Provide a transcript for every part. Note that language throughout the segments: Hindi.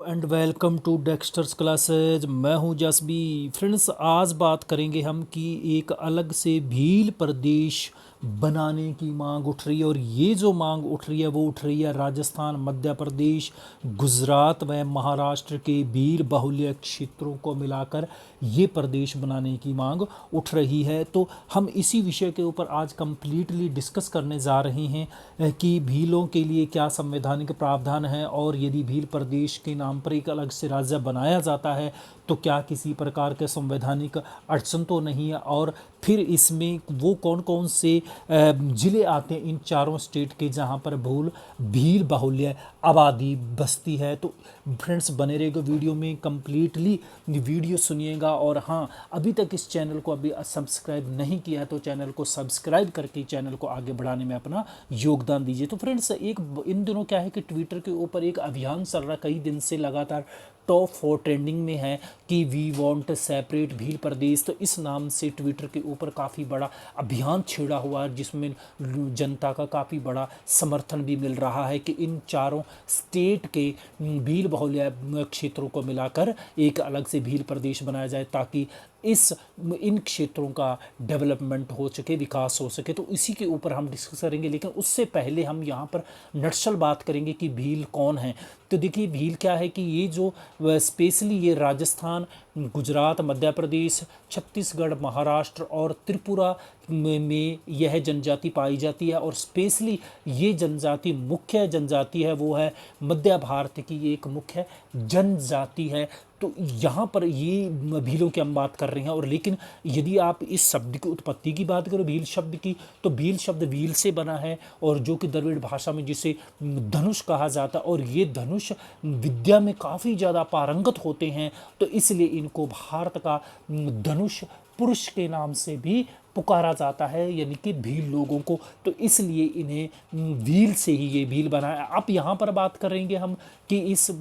And welcome to Dexter's classes. मैं हूं जसबी। फ्रेंड्स, आज बात करेंगे हम कि एक अलग से भील प्रदेश बनाने की मांग उठ रही है, और ये जो मांग उठ रही है वो उठ रही है राजस्थान, मध्य प्रदेश, गुजरात व महाराष्ट्र के भील बाहुल्य क्षेत्रों को मिलाकर ये प्रदेश बनाने की मांग उठ रही है। तो हम इसी विषय के ऊपर आज कंप्लीटली डिस्कस करने जा रहे हैं कि भीलों के लिए क्या संवैधानिक प्रावधान है, और यदि भील प्रदेश के नाम पर एक अलग से राज्य बनाया जाता है तो क्या किसी प्रकार के संवैधानिक अड़चन तो नहीं है, और फिर इसमें वो कौन कौन से ज़िले आते हैं इन चारों स्टेट के जहां पर भील बाहुल्य आबादी बसती है। तो फ्रेंड्स, बने रहेगा वीडियो में, कंप्लीटली वीडियो सुनिएगा। और हाँ, अभी तक इस चैनल को अभी सब्सक्राइब नहीं किया है तो चैनल को सब्सक्राइब करके चैनल को आगे बढ़ाने में अपना योगदान दीजिए। तो फ्रेंड्स, एक इन दिनों क्या है कि ट्विटर के ऊपर एक अभियान चल रहा है, कई दिन से लगातार टॉप 4 ट्रेंडिंग में है कि वी वांट सेपरेट भील प्रदेश। तो इस नाम से ट्विटर के ऊपर काफ़ी बड़ा अभियान छेड़ा हुआ है, जिसमें जनता का काफ़ी बड़ा समर्थन भी मिल रहा है कि इन चारों स्टेट के भील बाहुल्य क्षेत्रों को मिलाकर एक अलग से भील प्रदेश बनाया जाए, ताकि इन क्षेत्रों का डेवलपमेंट हो सके, विकास हो सके। तो इसी के ऊपर हम डिस्कस करेंगे, लेकिन उससे पहले हम यहाँ पर नक्सल बात करेंगे कि भील कौन है। तो देखिए, भील क्या है कि ये जो स्पेशली ये राजस्थान, गुजरात, मध्य प्रदेश, छत्तीसगढ़, महाराष्ट्र और त्रिपुरा में यह जनजाति पाई जाती है। और स्पेशली ये जनजाति, मुख्य जनजाति है वो है मध्य भारत की एक मुख्य जनजाति है। तो यहाँ पर ये भीलों की हम बात कर रहे हैं। और लेकिन यदि आप इस शब्द की उत्पत्ति की बात करो, भील शब्द की, तो भील शब्द व्हील से बना है, और जो कि द्रविड़ भाषा में जिसे धनुष कहा जाता है, और ये धनुष विद्या में काफ़ी ज़्यादा पारंगत होते हैं। तो इसलिए इनको भारत का धनुष पुरुष के नाम से भी पुकारा जाता है, यानी कि भील लोगों को। तो इसलिए इन्हें भील से ही ये भील बना है। आप यहाँ पर बात करेंगे हम कि इस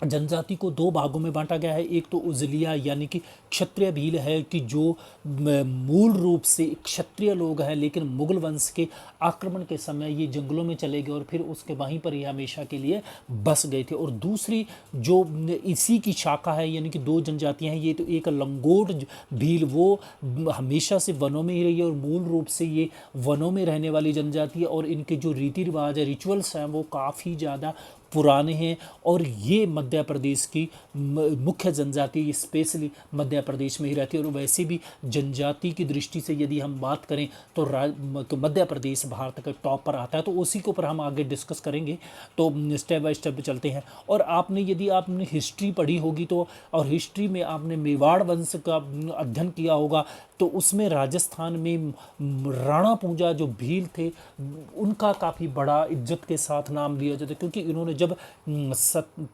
जनजाति को दो भागों में बांटा गया है। एक तो उजलिया यानी कि क्षत्रिय भील है, कि जो मूल रूप से क्षत्रिय लोग हैं, लेकिन मुगल वंश के आक्रमण के समय ये जंगलों में चले गए और फिर उसके वहीं पर ये हमेशा के लिए बस गए थे। और दूसरी जो इसी की शाखा है, यानी कि दो जनजातियां हैं, ये तो एक लंगोट भील, वो हमेशा से वनों में ही रही है और मूल रूप से ये वनों में रहने वाली जनजाति है, और इनके जो रीति रिवाज है, रिचुअल्स हैं, वो काफ़ी ज़्यादा पुराने हैं। और ये मध्य प्रदेश की मुख्य जनजाति स्पेशली मध्य प्रदेश में ही रहती है। और वैसे भी जनजाति की दृष्टि से यदि हम बात करें तो मध्य प्रदेश भारत का टॉप पर आता है। तो उसी के ऊपर हम आगे डिस्कस करेंगे। तो स्टेप बाय स्टेप चलते हैं। और यदि आपने हिस्ट्री पढ़ी होगी तो, और हिस्ट्री में आपने मेवाड़ वंश का अध्ययन किया होगा, तो उसमें राजस्थान में राणा पूंजा जो भील थे, उनका काफ़ी बड़ा इज्जत के साथ नाम लिया जाता है, क्योंकि इन्होंने जब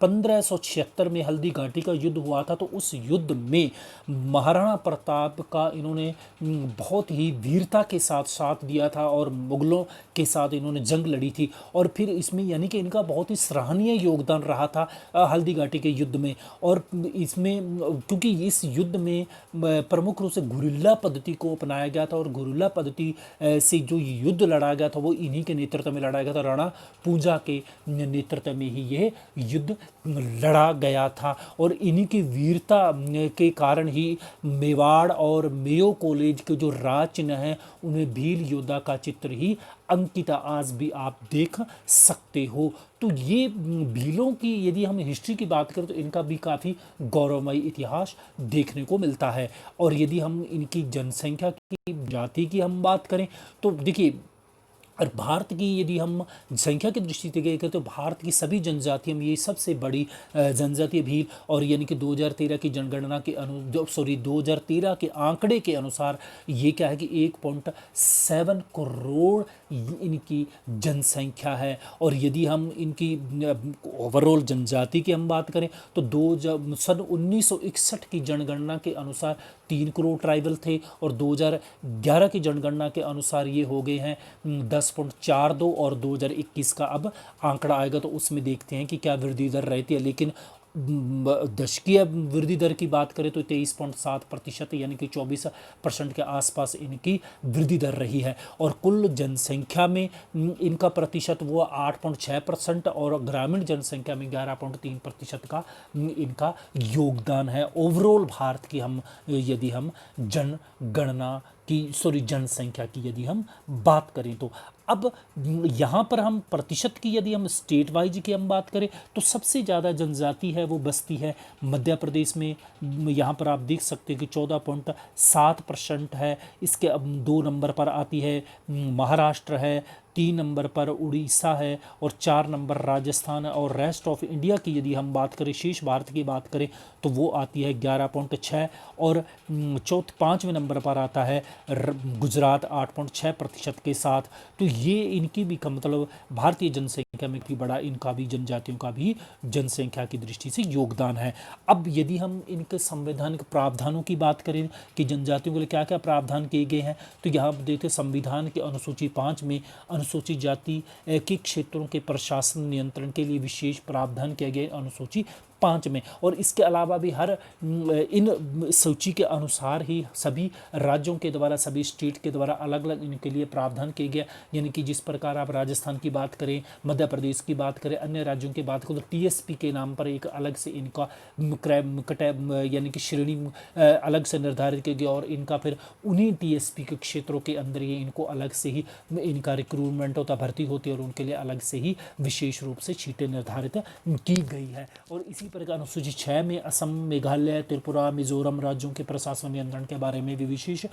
1576 में हल्दी घाटी का युद्ध हुआ था, तो उस युद्ध में महाराणा प्रताप का इन्होंने बहुत ही वीरता के साथ साथ दिया था, और मुगलों के साथ इन्होंने जंग लड़ी थी। और फिर इसमें यानी कि इनका बहुत ही सराहनीय योगदान रहा था हल्दी घाटी के युद्ध में। और इसमें क्योंकि इस युद्ध में प्रमुख रूप से गुरिल्ला पद्धति को अपनाया गया था, और गुरिल्ला पद्धति से जो युद्ध लड़ा गया था वो इन्हीं के नेतृत्व में लड़ा गया था। राणा पूंजा के नेतृत्व में ही यह युद्ध लड़ा गया था, और इन्हीं की वीरता के कारण ही मेवाड़ और मेयो कॉलेज के जो राज चिन्ह हैं, उन्हें भील योद्धा का चित्र ही अंकित आज भी आप देख सकते हो। तो ये भीलों की यदि हम हिस्ट्री की बात करें तो इनका भी काफ़ी गौरवमयी इतिहास देखने को मिलता है। और यदि हम इनकी जनसंख्या की, जाति की हम बात करें तो देखिए, और भारत की यदि हम संख्या की दृष्टि से देखें तो भारत की सभी जनजातियों में ये सबसे बड़ी जनजाति है भील। और यानी कि 2013 की जनगणना के 2013 के आंकड़े के अनुसार ये क्या है कि 1.7 करोड़ इनकी जनसंख्या है। और यदि हम इनकी ओवरऑल जनजाति की हम बात करें तो सन 1961 की जनगणना के अनुसार 3 करोड़ ट्राइबल थे, और 2011 की जनगणना के अनुसार ये हो गए हैं 10.42, और 2021 का अब आंकड़ा आएगा तो उसमें देखते हैं कि क्या वृद्धि दर रहती है। लेकिन दशकीय वृद्धि दर की बात करें तो 23.7%, यानी कि 24% के आसपास इनकी वृद्धि दर रही है। और कुल जनसंख्या में इनका प्रतिशत वो 8.6% और ग्रामीण जनसंख्या में 11.3% का इनका योगदान है। ओवरऑल भारत की हम यदि हम जनगणना की जनसंख्या की यदि हम बात करें तो अब यहाँ पर हम प्रतिशत की यदि हम स्टेट वाइज की हम बात करें तो सबसे ज़्यादा जनजाति है वो बस्ती है मध्य प्रदेश में। यहाँ पर आप देख सकते हैं कि 14.7% है। इसके अब 2 नंबर पर आती है महाराष्ट्र है, 3 नंबर पर उड़ीसा है और 4 नंबर राजस्थान है। और रेस्ट ऑफ इंडिया की यदि हम बात करें, शेष भारत की बात करें तो वो आती है 11.6 और 5वें नंबर पर आता है गुजरात 8.6% के साथ। तो ये इनकी भी मतलब भारतीय जनसंख्या में भी बड़ा इनका भी जनजातियों का भी जनसंख्या की दृष्टि से योगदान है। अब यदि हम इनके संवैधानिक प्रावधानों की बात करें कि जनजातियों के लिए क्या क्या प्रावधान किए गए हैं तो यहाँ पर देखते संविधान के अनुसूची 5 में अनुसूचित जाति के क्षेत्रों के प्रशासन नियंत्रण के लिए विशेष प्रावधान किए गए अनुसूची 5 में। और इसके अलावा भी हर इन सूची के अनुसार ही सभी राज्यों के द्वारा, सभी स्टेट के द्वारा अलग अलग इनके लिए प्रावधान किए गए। यानी कि जिस प्रकार आप राजस्थान की बात करें, मध्य प्रदेश की बात करें, अन्य राज्यों की बात करें तो टीएसपी के नाम पर एक अलग से इनका यानी कि श्रेणी अलग से निर्धारित की गई और इनका फिर उन्हीं टीएसपी के क्षेत्रों के अंदर ही इनको अलग से ही इनका रिक्रूटमेंट होता, भर्ती होती है और उनके लिए अलग से ही विशेष रूप से सीटें निर्धारित की गई है। और इसी प्रकार अनुसूची 6 में असम, मेघालय, त्रिपुरा, मिजोरम राज्यों के प्रशासन नियंत्रण के बारे में भी विशेष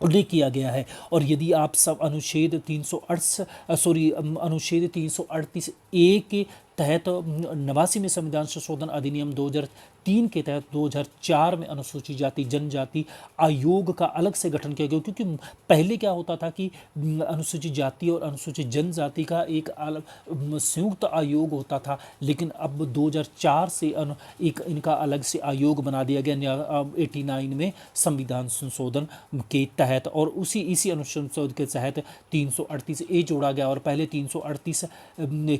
उल्लेख किया गया है। और यदि आप सब अनुच्छेद 338 ए के तहत 89 में संविधान संशोधन अधिनियम 2003 के तहत 2004 में अनुसूचित जाति जनजाति आयोग का अलग से गठन किया गया, क्योंकि पहले क्या होता था कि अनुसूचित जाति और अनुसूचित जनजाति का एक अलग संयुक्त आयोग होता था, लेकिन अब 2004 से एक इनका अलग से आयोग बना दिया गया 89 में संविधान संशोधन के तहत। और इसी अनुच्छेद के तहत 338 ए जोड़ा गया और पहले 338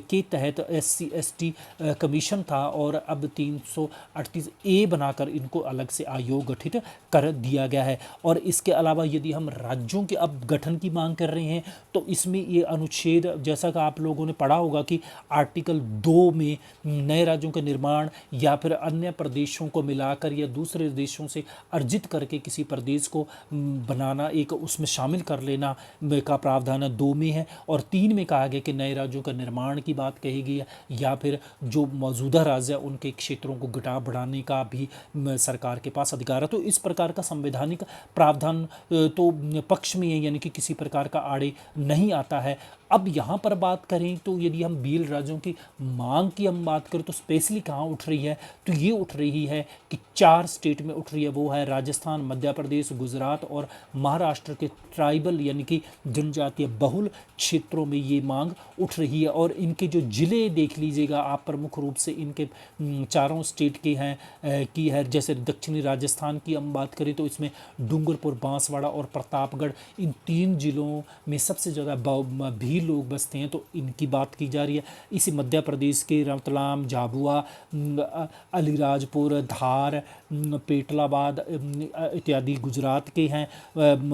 के तहत SC/ST कमीशन था और अब 338 ए बनाकर इनको अलग से आयोग गठित कर दिया गया है। और इसके अलावा यदि हम राज्यों के अब गठन की मांग कर रहे हैं तो इसमें ये अनुच्छेद, जैसा कि आप लोगों ने पढ़ा होगा कि आर्टिकल 2 में नए राज्यों के निर्माण या फिर अन्य प्रदेशों को मिलाकर या दूसरे देशों से अर्जित करके किसी प्रदेश को बनाना, एक उसमें शामिल कर लेना का प्रावधान 2 में है। और 3 में कहा गया कि नए राज्यों का निर्माण की बात कही गई है या फिर जो मौजूदा राज्य है उनके क्षेत्रों को बढ़ाने का भी सरकार के पास अधिकार है। तो इस प्रकार का संवैधानिक प्रावधान तो पक्ष में है, यानी कि किसी प्रकार का आड़े नहीं आता है। अब यहाँ पर बात करें तो यदि हम 20 राज्यों की मांग की हम बात करें तो स्पेशली कहाँ उठ रही है तो ये उठ रही है कि 4 स्टेट में उठ रही है, वो है राजस्थान, मध्य प्रदेश, गुजरात और महाराष्ट्र के ट्राइबल यानी कि जनजातीय बहुल क्षेत्रों में ये मांग उठ रही है। और इनके जो ज़िले देख लीजिएगा आप, प्रमुख रूप से इनके चारों स्टेट के हैं की है। जैसे दक्षिणी राजस्थान की हम बात करें तो इसमें डूंगरपुर, बांसवाड़ा और प्रतापगढ़, इन 3 जिलों में सबसे ज़्यादा भी लोग बसते हैं, तो इनकी बात की जा रही है। इसी मध्य प्रदेश के रतलाम, झाबुआ, अलीराजपुर, धार, पेटलाबाद इत्यादि गुजरात के हैं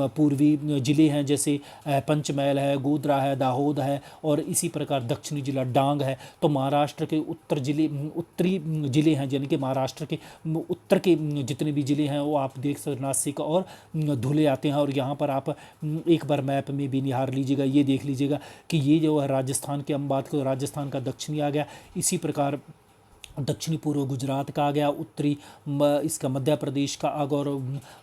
पूर्वी ज़िले हैं, जैसे पंचमहल है, गोधरा है, दाहोद है और इसी प्रकार दक्षिणी जिला डांग है। तो महाराष्ट्र के उत्तरी ज़िले हैं, यानी कि महाराष्ट्र के उत्तर के जितने भी ज़िले हैं वो आप देख सकते नासिक और धुले आते हैं। और यहाँ पर आप एक बार मैप में भी निहार लीजिएगा, ये देख लीजिएगा कि ये जो है राजस्थान की हम बात करें, राजस्थान का दक्षिणी आ गया, इसी प्रकार दक्षिणी पूर्व गुजरात का आ गया, उत्तरी इसका मध्य प्रदेश का आ गया और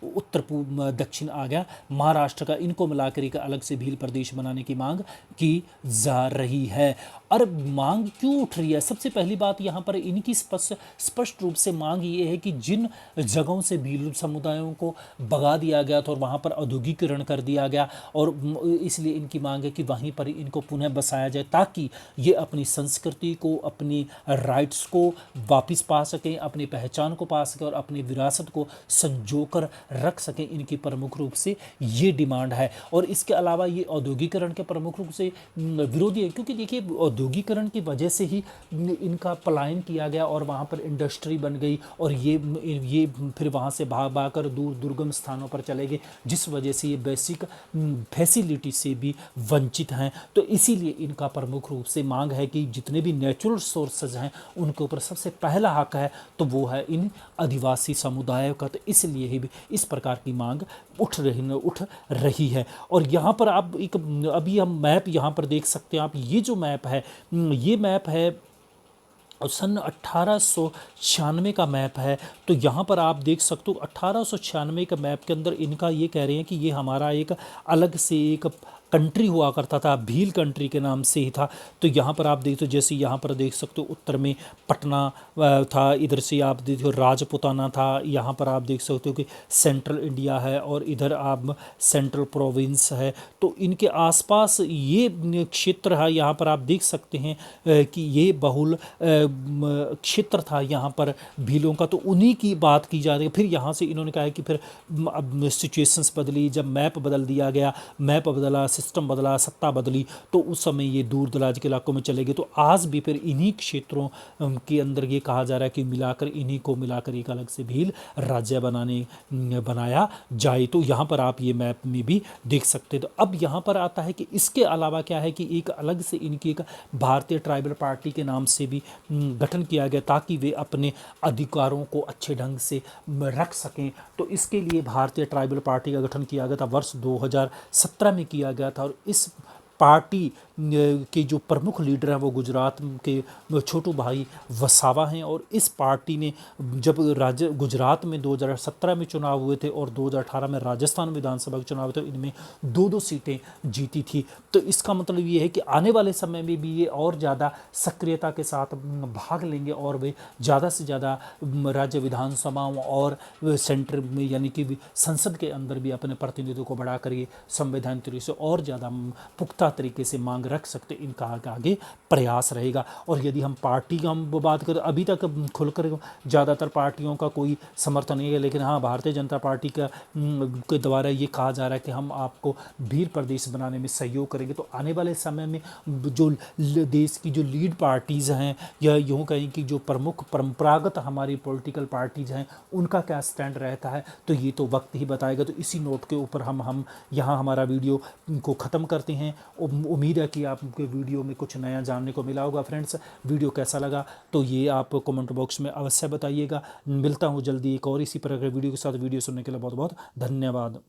उत्तर पूर्व दक्षिण आ गया महाराष्ट्र का। इनको मिलाकर एक अलग से भील प्रदेश बनाने की मांग की जा रही है। और मांग क्यों उठ रही है? सबसे पहली बात यहाँ पर इनकी स्पष्ट रूप से मांग ये है कि जिन जगहों से भील समुदायों को भगा दिया गया था और वहाँ पर औद्योगिकरण कर दिया गया, और इसलिए इनकी मांग है कि वहीं पर इनको पुनः बसाया जाए ताकि ये अपनी संस्कृति को, अपनी राइट्स को वापस पा सकें, अपनी पहचान को पा सकें और अपनी विरासत को संजो कर रख सकें। इनकी प्रमुख रूप से ये डिमांड है। और इसके अलावा ये औद्योगिकरण के प्रमुख रूप से विरोधी है, क्योंकि देखिए औद्योगिकरण की वजह से ही इनका पलायन किया गया और वहाँ पर इंडस्ट्री बन गई और ये फिर वहाँ से भाग भाग कर दूर दुर्गम स्थानों पर चले गए, जिस वजह से ये बेसिक फैसिलिटी से भी वंचित हैं। तो इसीलिए इनका प्रमुख रूप से मांग है कि जितने भी नेचुरल सोर्सेज हैं उनके ऊपर सबसे पहला हक है तो वो है इन आदिवासी समुदायों का। तो इसलिए ही भी इस प्रकार की मांग उठ रही है। और यहाँ पर आप एक अभी हम मैप यहाँ पर देख सकते हैं आप, ये जो मैप है ये मैप है और सन 1896 का मैप है। तो यहाँ पर आप देख सकते हो 1896 का मैप के अंदर इनका ये कह रहे हैं कि ये हमारा एक अलग से एक कंट्री हुआ करता था, भील कंट्री के नाम से ही था। तो यहाँ पर आप देखते हो, जैसे यहाँ पर देख सकते हो उत्तर में पटना था, इधर से आप देखते हो राजपुताना था, यहाँ पर आप देख सकते हो कि सेंट्रल इंडिया है और इधर आप सेंट्रल प्रोविंस है। तो इनके आसपास ये क्षेत्र है, यहाँ पर आप देख सकते हैं कि ये बहुल क्षेत्र था यहाँ पर भीलों का। तो उन्हीं की बात की जा रही है। फिर यहाँ से इन्होंने कहा है कि फिर अब सिचुएशंस बदली, जब मैप बदल दिया गया, मैप बदला, सिस्टम बदला, सत्ता बदली, तो उस समय ये दूर दराज के इलाकों में चले गए। तो आज भी फिर इन्हीं क्षेत्रों के अंदर ये कहा जा रहा है कि मिलाकर इन्हीं को मिलाकर एक अलग से भील राज्य बनाया जाए। तो यहाँ पर आप ये मैप में भी देख सकते हैं। तो अब यहाँ पर आता है कि इसके अलावा क्या है कि एक अलग से इनकी एक भारतीय ट्राइबल पार्टी के नाम से भी गठन किया गया ताकि वे अपने अधिकारों को अच्छे ढंग से रख सकें। तो इसके लिए भारतीय ट्राइबल पार्टी का गठन किया गया था, वर्ष 2017 में किया गया था। और इस पार्टी के जो प्रमुख लीडर हैं वो गुजरात के छोटू भाई वसावा हैं। और इस पार्टी ने जब गुजरात में 2017 में चुनाव हुए थे और 2018 में राजस्थान विधानसभा के चुनाव हुए थे, इनमें 2-2 सीटें जीती थी। तो इसका मतलब ये है कि आने वाले समय में भी ये और ज़्यादा सक्रियता के साथ भाग लेंगे और वे ज़्यादा से ज़्यादा राज्य विधानसभाओं और सेंटर में यानी कि संसद के अंदर भी अपने प्रतिनिधित्व को बढ़ाकर ये संवैधानिक तरीके से और ज़्यादा पुख्ता तरीके से मांग रख सकते, इनका आगे प्रयास रहेगा। और यदि हम पार्टी की हम बात करें, अभी तक खुलकर ज़्यादातर पार्टियों का कोई समर्थन नहीं है, लेकिन हाँ भारतीय जनता पार्टी के द्वारा ये कहा जा रहा है कि हम आपको भील प्रदेश बनाने में सहयोग करेंगे। तो आने वाले समय में जो देश की जो लीड पार्टीज़ हैं या यूँ कहें कि जो प्रमुख परंपरागत हमारी पॉलिटिकल पार्टीज़ हैं उनका क्या स्टैंड रहता है, तो ये तो वक्त ही बताएगा। तो इसी नोट के ऊपर हम यहाँ हमारा वीडियो को ख़त्म करते हैं। उम्मीद है कि आपके वीडियो में कुछ नया जानने को मिला होगा। फ्रेंड्स, वीडियो कैसा लगा तो ये आप कमेंट बॉक्स में अवश्य बताइएगा। मिलता हूँ जल्दी एक और इसी प्रकार के वीडियो के साथ। वीडियो सुनने के लिए बहुत बहुत धन्यवाद।